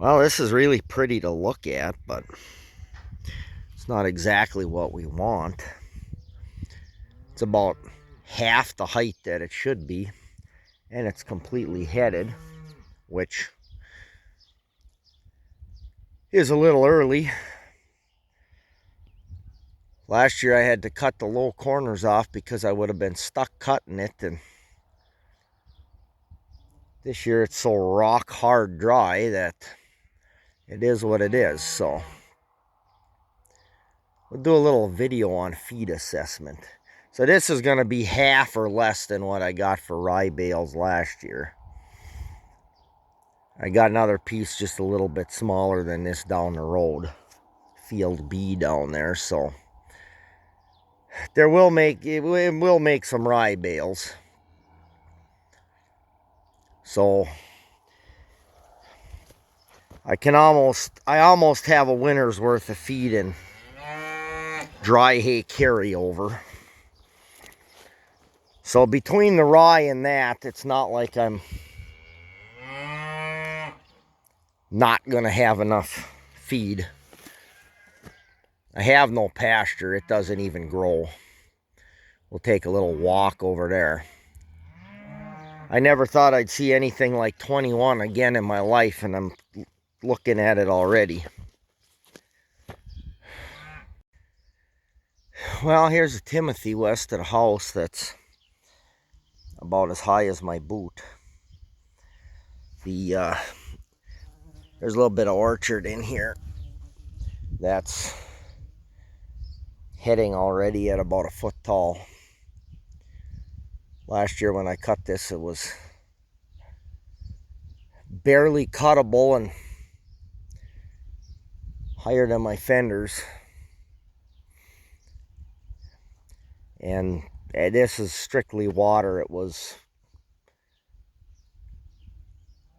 Well, this is really pretty to look at, but it's not exactly what we want. It's about half the height that it should be, and it's completely headed, which is a little early. Last year I had to cut the low corners off because I would have been stuck cutting it, and this year it's so rock hard dry that it is what it is. So we'll do a little video on feed assessment. So this is going to be half or less than what I got for rye bales last year. I got another piece just a little bit smaller than this down the road. Field B down there, so it will make some rye bales. So I almost have a winter's worth of feed and dry hay carryover. So between the rye and that, it's not like I'm not gonna have enough feed. I have no pasture. It doesn't even grow. We'll take a little walk over there. I never thought I'd see anything like 21 again in my life, and I'm looking at it already. Well, here's a Timothy west of the house that's about as high as my boot. There's a little bit of orchard in here that's heading already at about a foot tall. Last year when I cut this, it was barely cuttable and higher than my fenders. And this is strictly water. It was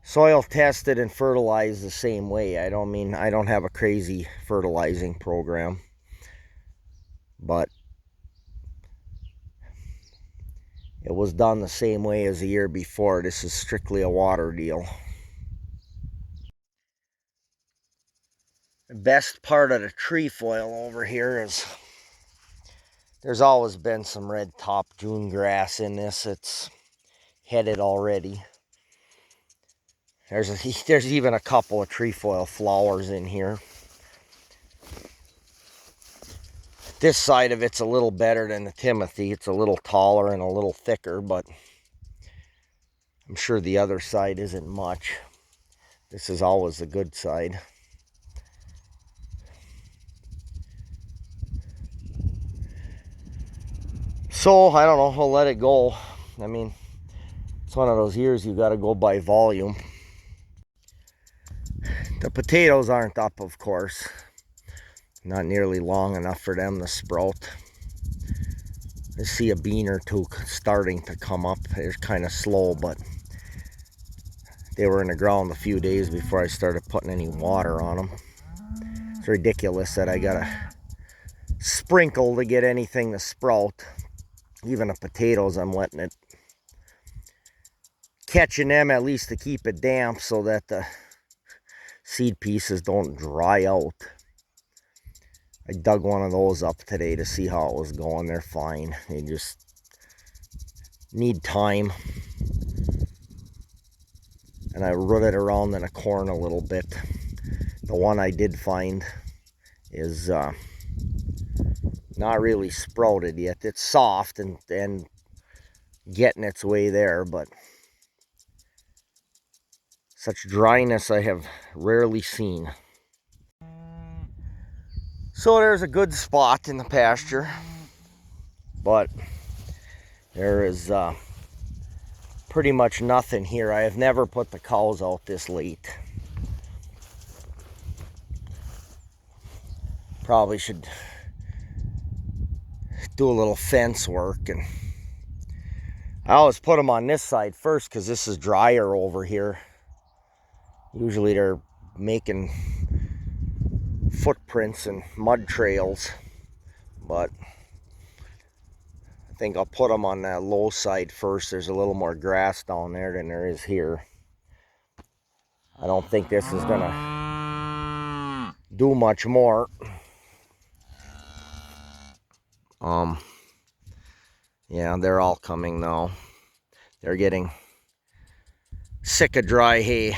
soil tested and fertilized the same way. I don't have a crazy fertilizing program, but it was done the same way as the year before. This is strictly a water deal. The best part of the trefoil over here is there's always been some red top June grass in this. It's headed already. There's even a couple of trefoil flowers in here. This side of it's a little better than the Timothy. It's a little taller and a little thicker, but I'm sure the other side isn't much. This is always the good side. So, I don't know, I'll let it go. I mean, it's one of those years you got to go by volume. The potatoes aren't up, of course. Not nearly long enough for them to sprout. I see a bean or two starting to come up. They're kind of slow, but they were in the ground a few days before I started putting any water on them. It's ridiculous that I gotta sprinkle to get anything to sprout. Even the potatoes, I'm letting it, catching them at least to keep it damp so that the seed pieces don't dry out. I dug one of those up today to see how it was going. They're fine. They just need time. And I rooted around in the corn a little bit. The one I did find is not really sprouted yet. It's soft and getting its way there, but such dryness I have rarely seen. So there's a good spot in the pasture, but there is pretty much nothing here. I have never put the cows out this late. Probably should do a little fence work, and I always put them on this side first because this is drier over here. Usually they're making footprints and mud trails, but I think I'll put them on that low side first. There's a little more grass down there than there is here. I don't think this is gonna do much more. Yeah, they're all coming now. They're getting sick of dry hay.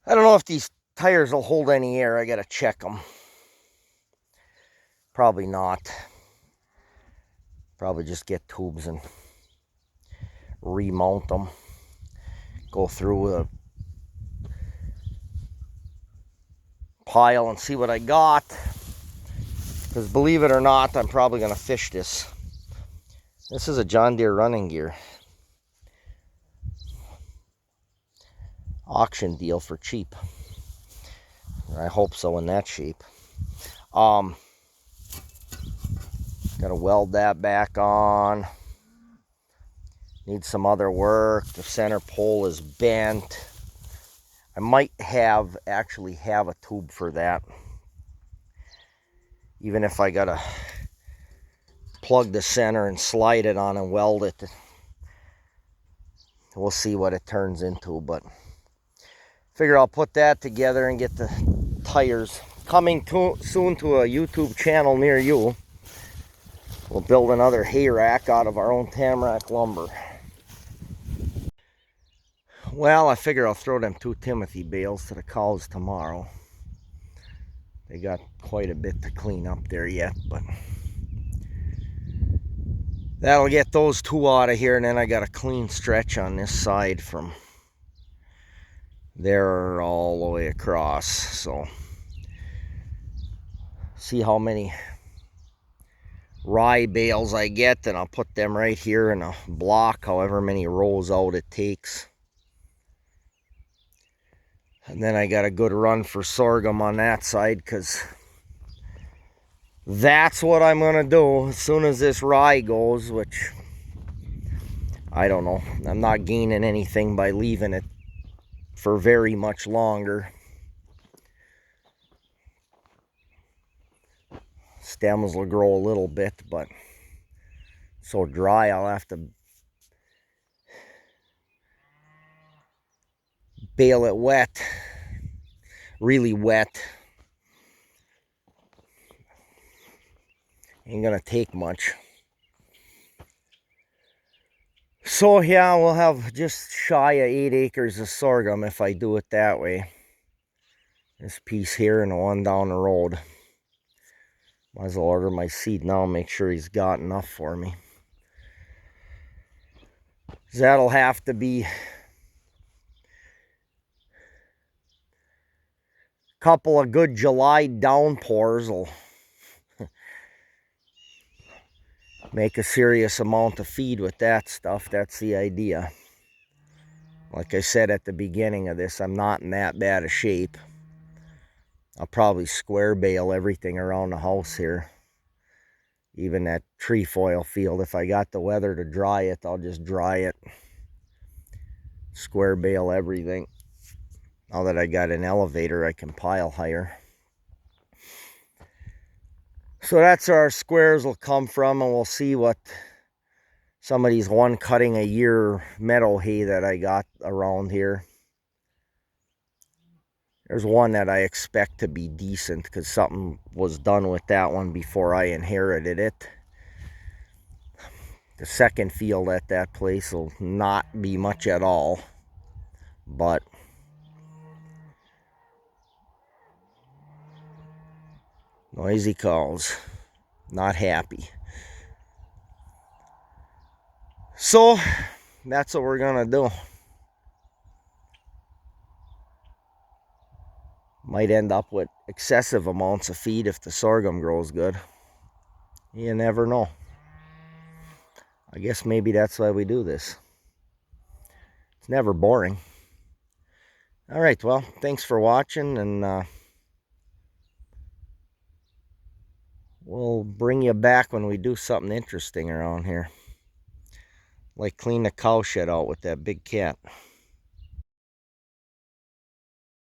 I don't know if these tires will hold any air. I gotta check them. Probably not. Probably just get tubes and remount them. Go through a pile and see what I got. Because believe it or not, I'm probably gonna fish this. This is a John Deere running gear. Auction deal for cheap. I hope so in that shape. Gotta weld that back on. Need some other work. The center pole is bent. I might actually have a tube for that. Even if I gotta plug the center and slide it on and weld it. We'll see what it turns into, but figure I'll put that together and get the tires. Coming soon to a YouTube channel near you. We'll build another hay rack out of our own tamarack lumber. Well, I figure I'll throw them 2 Timothy bales to the cows tomorrow. They got quite a bit to clean up there yet, but that'll get those 2 out of here, and then I got a clean stretch on this side from there all the way across. So see how many rye bales I get, and I'll put them right here in a block, however many rows out it takes. And then I got a good run for sorghum on that side, because that's what I'm going to do as soon as this rye goes, which I don't know. I'm not gaining anything by leaving it for very much longer. Stems will grow a little bit, but so dry I'll have to bale it wet, really wet. Ain't gonna take much. So yeah, we'll have just shy of 8 acres of sorghum if I do it that way. This piece here and the one down the road. Might as well order my seed now, make sure he's got enough for me. That'll have to be a couple of good July downpours will make a serious amount of feed with that stuff. That's the idea. Like I said at the beginning of this, I'm not in that bad a shape. I'll probably square bale everything around the house here. Even that trefoil field. If I got the weather to dry it, I'll just dry it. Square bale everything. Now that I got an elevator, I can pile higher. So that's where our squares will come from, and we'll see what some of these 1 cutting a year meadow hay that I got around here. There's one that I expect to be decent because something was done with that one before I inherited it. The second field at that place will not be much at all, but noisy cows, not happy. So that's what we're gonna do. Might end up with excessive amounts of feed if the sorghum grows good. You never know. I guess maybe that's why we do this. It's never boring. All right, well, thanks for watching, and we'll bring you back when we do something interesting around here. Like clean the cow shed out with that big cat.